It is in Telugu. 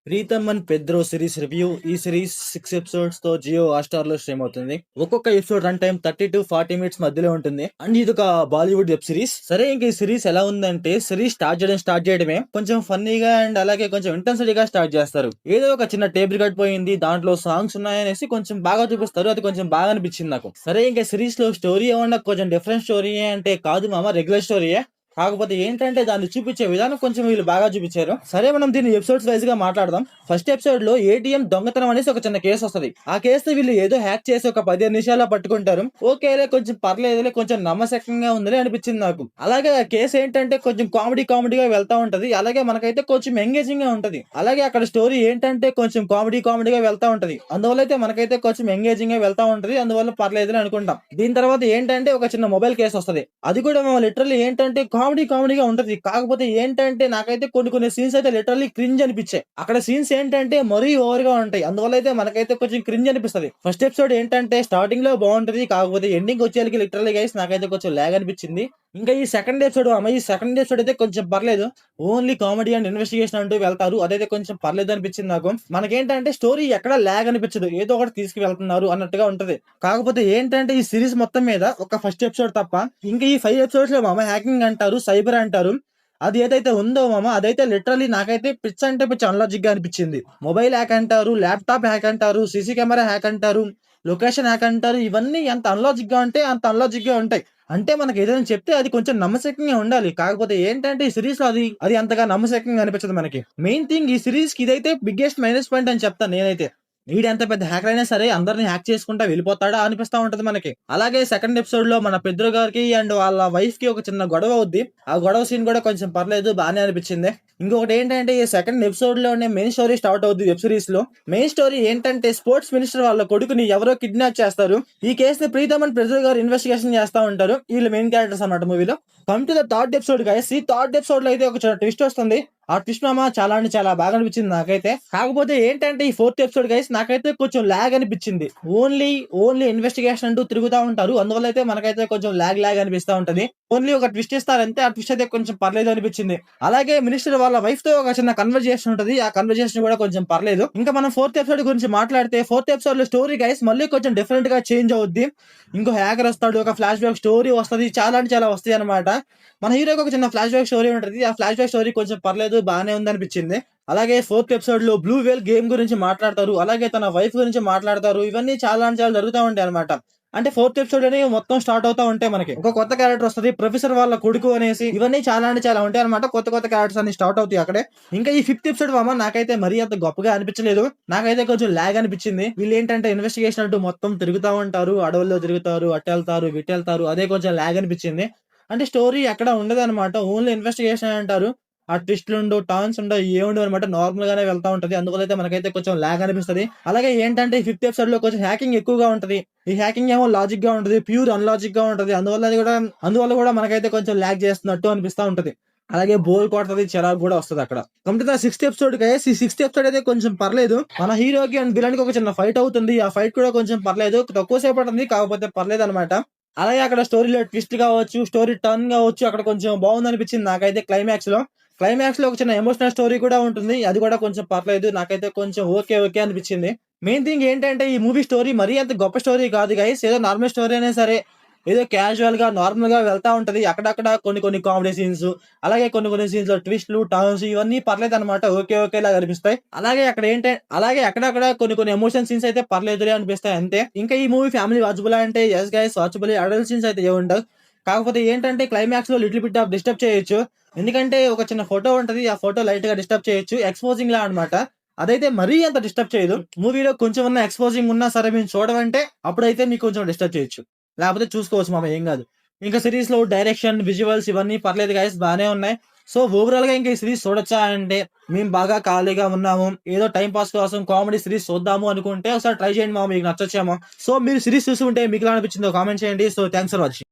Pritam and Pedro series review. ఈ సిరీస్ 6 ఎపిసోడ్స్ తో జియో హాట్‌స్టార్ లో స్ట్రీమ్ అవుతుంది. ఒక్కొక్క episode run time 30 to 40 minutes మధ్యలో ఉంటుంది. అండ్ ఇది ఒక బాలీవుడ్ వెబ్ సిరీస్. సరే, ఇంక ఈ సిరీస్ ఎలా ఉందంటే, సిరీస్ స్టార్ట్ చేయడమే కొంచెం ఫన్నీగా అండ్ అలాగే కొంచెం ఇంటెన్సిటీగా స్టార్ట్ చేస్తారు. ఏదో ఒక చిన్న టేప్ రికార్డ్ పోయింది, దాంట్లో సాంగ్స్ ఉన్నాయనేసి కొంచెం బాగా చూపిస్తారు. అది కొంచెం బాగా అనిపించింది నాకు. సరే, ఇంకా సిరీస్ లో స్టోరీ ఏమన్నా కొంచెం డిఫరెంట్ స్టోరీ అంటే కాదు మామ, రెగ్యులర్ స్టోరీయే. కాకపోతే ఏంటంటే దాన్ని చూపించే విధానం కొంచెం వీళ్ళు బాగా చూపించారు. సరే, మనం దీన్ని ఎపిసోడ్స్ వైజ్ గా మాట్లాడదాం. ఫస్ట్ ఎపిసోడ్ లో ఏటీఎం దొంగతనం అనేసి ఒక చిన్న కేసు వస్తుంది. ఆ కేసు వీళ్ళు ఏదో హ్యాక్ చేసి ఒక 15 నిమిషాల్లో పట్టుకుంటారు. ఓకేలే, కొంచెం పర్లేదులే, కొంచెం నమ్మశక్యంగా ఉందిలే అనిపించింది నాకు. అలాగే ఆ కేసు ఏంటంటే కొంచెం కామెడీగా వెళ్తా ఉంటది. అలాగే మనకైతే కొంచెం ఎంగేజింగ్ గా ఉంటది. అలాగే అక్కడ స్టోరీ ఏంటంటే కొంచెం కామెడీగా వెళ్తా ఉంటది. అందువల్ల అయితే మనకైతే కొంచెం ఎంగేజింగ్ గా వెళ్తా ఉంటది. అందువల్ల పర్లేదులే అనుకుంటాం. దీని తర్వాత ఏంటంటే ఒక చిన్న మొబైల్ కేసు వస్తుంది. అది కూడా లిటరల్లీ ఏంటంటే కామెడీగా ఉంటది. కాకపోతే ఏంటంటే నాకైతే కొన్ని సీన్స్ అయితే లిటరల్లీ క్రింజ్ అనిపించాయి. అక్కడ సీన్స్ ఏంటంటే మరీ ఓవర్ గా ఉంటాయి. అందువల్ల అయితే మనకైతే కొంచెం క్రింజ్ అనిపిస్తుంది. ఫస్ట్ ఎపిసోడ్ ఏంటంటే స్టార్టింగ్ లో బాగుంటది. కాకపోతే ఎండింగ్ వచ్చేసరికి లిటరల్లీ గైస్ నాకైతే కొంచెం లాగ్ అనిపించింది. ఇంకా ఈ సెకండ్ ఎపిసోడ్ అయితే కొంచెం పర్లేదు. ఓన్లీ కామెడీ అండ్ ఇన్వెస్టిగేషన్ అంటూ వెళ్తారు. అదైతే కొంచెం పర్లేదు అనిపించింది నాకు. మనకేంటంటే స్టోరీ ఎక్కడ లాగ్ అనిపించదు, ఏదో ఒకటి తీసుకువెళ్తున్నారు అన్నట్టుగా ఉంటది. కాకపోతే ఏంటంటే ఈ సిరీస్ మొత్తం మీద ఒక ఫస్ట్ ఎపిసోడ్ తప్ప ఇంకా ఈ 5 ఎపిసోడ్స్ లో హ్యాకింగ్ అంటారు, సైబర్ అంటారు. అది ఏదైతే ఉందో అదైతే లిటరల్లీ నాకైతే పిచ్ అంటే పిచ్ అన్లాజిక్ గా అనిపించింది. మొబైల్ హ్యాక్ అంటారు, ల్యాప్టాప్ హ్యాక్ అంటారు, సీసీ కెమెరా హ్యాక్ అంటారు, లొకేషన్ హ్యాక్ అంటారు. ఇవన్నీ ఎంత అన్లాజిక్ గా ఉంటే అంత అన్లాజిక్ గా ఉంటాయి. అంటే మనకి ఏదైనా చెప్తే అది కొంచెం నమ్మశక్యంగా ఉండాలి. కాకపోతే ఏంటంటే ఈ సిరీస్ లో అది అంతగా నమ్మశక్యంగా అనిపించదు మనకి. మెయిన్ థింగ్ ఈ సిరీస్ కి ఇదైతే బిగ్గెస్ట్ మైనస్ పాయింట్ అని చెప్తాను నేనైతే. ఎంత పెద్ద హ్యాకర్ అయినా సరే అందరిని హ్యాక్ చేసుకుంటా వెళ్ళిపోతాడా అనిపిస్తా ఉంటది మనకి. అలాగే సెకండ్ ఎపిసోడ్ లో మన పెద్ద గారికి అండ్ వాళ్ళ వైఫ్ కి ఒక చిన్న గొడవ అవుద్ది. ఆ గొడవ సీన్ కూడా కొంచెం పర్లేదు, బాగానే అనిపించింది. ఇంకొకటి ఏంటంటే ఈ సెకండ్ ఎపిసోడ్ లోనే మెయిన్ స్టోరీ స్టార్ట్ అవుద్ది వెబ్ సిరీస్ లో. మెయిన్ స్టోరీ ఏంటంటే స్పోర్ట్స్ మినిస్టర్ వాళ్ళ కొడుకుని ఎవరో కిడ్నాప్ చేస్తారు. ఈ కేసుని ప్రీతమ్ అండ్ ప్రజల్ గారు ఇన్వెస్టిగేషన్ చేస్తా ఉంటారు. వీళ్ళు మెయిన్ క్యారెక్టర్స్ అన్నమాట మూవీలో. Come to the third episode guys. ఈ థర్డ్ ఎపిసోడ్ లో అయితే ఒక చిన్న ట్విస్ట్ వస్తుంది. ఆ ట్విస్ట్ చాలా అంటే చాలా బాగా అనిపించింది నాకైతే. కాకపోతే ఏంటంటే ఈ ఫోర్త్ ఎపిసోడ్ గైస్ నాకైతే కొంచెం లాగ్ అనిపించింది. ఓన్లీ ఇన్వెస్టిగేషన్ అంటూ తిరుగుతా ఉంటారు. అందువల్ల అయితే మనకైతే కొంచెం లాగ్ అనిపిస్తా ఉంటది. ఓన్లీ ఒక ట్విస్ట్ ఇస్తారంటే ఆ ట్విస్ట్ అయితే కొంచెం పర్లేదు అనిపించింది. అలాగే మినిస్టర్ వాళ్ళ వైఫ్ తో ఒక చిన్న కన్వర్జేషన్ ఉంటది. ఆ కన్వర్జేషన్ కూడా కొంచెం పర్లేదు. ఇంకా మనం ఫోర్త్ ఎపిసోడ్ గురించి మాట్లాడితే ఫోర్త్ ఎపిసోడ్ లో స్టోరీ గైస్ మళ్ళీ కొంచెం డిఫరెంట్ గా చేంజ్ అవుద్ది. ఇంకో హ్యాకర్ వస్తాడు, ఒక ఫ్లాష్ బ్యాక్ స్టోరీ వస్తుంది, చాలా అంటే చాలా వస్తాయి అనమాట. మన హీరోకి ఒక చిన్న ఫ్లాష్ బ్యాక్ స్టోరీ ఉంటుంది. ఆ ఫ్లాష్ బ్యాక్ స్టోరీ కొంచెం పర్లేదు, బాగానే ఉంది అనిపించింది. అలాగే ఫోర్త్ ఎపిసోడ్ లో బ్లూ వేల్ గేమ్ గురించి మాట్లాడతారు. అలాగే తన వైఫ్ గురించి మాట్లాడతారు. ఇవన్నీ చాలా అంటే చాలా జరుగుతూ ఉంటాయి అనమాట. అంటే ఫోర్త్ ఎపిసోడ్ అని మొత్తం స్టార్ట్ అవుతా ఉంటాయి. మనకి ఒక కొత్త క్యారెక్టర్ వస్తుంది, ప్రొఫెసర్ వాళ్ళ కొడుకు అనేసి. ఇవన్నీ చాలా అంటే చాలా ఉంటాయి అనమాట. కొత్త క్యారెక్టర్స్ అన్ని స్టార్ట్ అవుతాయి అక్కడే. ఇంకా ఈ ఫిఫ్త్ ఎపిసోడ్ నాకైతే మరీ అంత గొప్పగా అనిపించలేదు. నాకైతే కొంచెం లాగ్ అనిపించింది. వీళ్ళు ఏంటంటే ఇన్వెస్టిగేషన్ అంటూ మొత్తం తిరుగుతా ఉంటారు, అడవుల్లో తిరుగుతారు, అటు వెళ్తారు విటు వెళ్తారు. అదే కొంచెం లాగ్ అనిపించింది. అంటే స్టోరీ ఎక్కడ ఉండదు అనమాట. ఓన్లీ ఇన్వెస్టిగేషన్ అంటారు. ఆ ట్విస్ట్లు ఉండవు, టర్న్స్ ఉండవు, ఏముండవు అనమాట. నార్మల్ గానే వెళ్తా ఉంటది. అందువల్ల అయితే మనకైతే కొంచెం లాగ్ అనిపిస్తుంది. అలాగే ఏంటంటే ఈ ఫిఫ్త్ ఎపిసోడ్ లో కొంచెం హ్యాకింగ్ ఎక్కువగా ఉంటది. ఈ హ్యాకింగ్ ఏమో లాజిక్ గా ఉంటది, ప్యూర్ అన్లాజిక్ గా ఉంటది. అందువల్ల కూడా మనకైతే కొంచెం లాగ్ చేస్తున్నట్టు అనిపిస్తా ఉంటది. అలాగే బోర్ కొడుతుంది, చిరాకు కూడా వస్తుంది అక్కడ. కంప్లీట్ సిక్స్త్ ఎపిసోడ్ ఈ సిక్స్త్ ఎపిసోడ్ అయితే కొంచెం పర్లేదు. మన హీరోకి అండ్ విలన్ కి ఒక చిన్న ఫైట్ అవుతుంది. ఆ ఫైట్ కూడా కొంచెం పర్లేదు, తక్కువ సేపు ఉంటుంది. కాకపోతే పర్లేదు అనమాట. అలాగే అక్కడ స్టోరీలో ట్విస్ట్ కావచ్చు, స్టోరీ టర్న్ కావచ్చు, అక్కడ కొంచెం బాగుంది అనిపించింది నాకైతే. క్లైమాక్స్ లో ఒక చిన్న ఎమోషనల్ స్టోరీ కూడా ఉంటుంది. అది కూడా కొంచెం పర్లేదు, నాకైతే కొంచెం ఓకే అనిపించింది. మెయిన్ థింగ్ ఏంటంటే ఈ మూవీ స్టోరీ మరీ అంత గొప్ప స్టోరీ కాదు గైస్. ఏదో నార్మల్ స్టోరీ అయినా సరే ఏదో క్యాజువల్ గా నార్మల్ గా వెళ్తా ఉంటది. అక్కడక్కడ కొన్ని కామెడీ సీన్స్, అలాగే కొన్ని సీన్స్ లో ట్విస్ట్లు టర్న్స్ ఇవన్నీ పర్లేదు అనమాట. ఓకే లాగా అనిపిస్తాయి. అలాగే అక్కడక్కడ కొన్ని ఎమోషన్ సీన్స్ అయితే పర్లేదులే అనిపిస్తాయి అంతే. ఇంకా ఈ మూవీ ఫ్యామిలీ వాచబుల్ అంటే yes guys watchable. Adult scenes అయితే ఏముండవు. కాకపోతే ఏంటంటే క్లైమాక్స్ లో లిటిల్ బిట్ ఆఫ్ డిస్టర్బ్ చేయొచ్చు. ఎందుకంటే ఒక చిన్న ఫోటో ఉంటది, ఆ ఫోటో లైట్ గా డిస్టర్బ్ చేయొచ్చు. ఎక్స్పోజింగ్ లా అనమాట. అదైతే మరీ అంత డిస్టర్బ్ చేయదు. మూవీలో కొంచెం ఉన్న ఎక్స్పోజింగ్ ఉన్నా సరే మీరు చూడమంటే అప్పుడైతే మీకు కొంచెం డిస్టర్బ్ చేయొచ్చు. లేకపోతే చూసుకోవచ్చు ఏం కాదు. ఇంకా సిరీస్ లో డైరెక్షన్, విజువల్స్ ఇవన్నీ పర్లేదు గైస్, బాగానే ఉన్నాయి. సో ఓవరాల్ గా ఇంకా ఈ సిరీస్ చూడొచ్చా అంటే, మేము బాగా ఖాళీగా ఉన్నాము, ఏదో టైం పాస్ కోసం కామెడీ సిరీస్ చూద్దాము అనుకుంటే ఒకసారి ట్రై చేయండి మీకు నచ్చొచ్చేమో. సో మీరు సిరీస్ చూసి ఉంటే మీకు ఎలా అనిపించిందో కామెంట్ చేయండి. So thanks for watching.